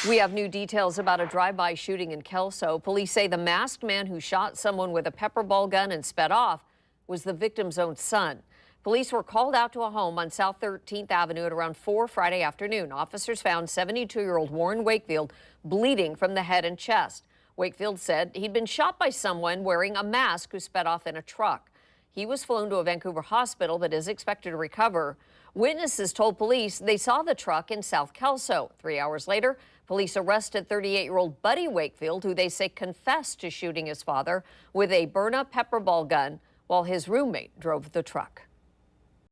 We have new details about a drive-by shooting in Kelso. Police say the masked man who shot someone with a pepper ball gun and sped off was the victim's own son. Police were called out to a home on South 13th Avenue at around 4 Friday afternoon. Officers found 72-year-old Warren Wakefield bleeding from the head and chest. Wakefield said he'd been shot by someone wearing a mask who sped off in a truck. He was flown to a Vancouver hospital but is expected to recover. Witnesses told police they saw the truck in South Kelso. 3 hours later, police arrested 38-year-old Buddy Wakefield, who they say confessed to shooting his father with a burn-up pepper ball gun while his roommate drove the truck.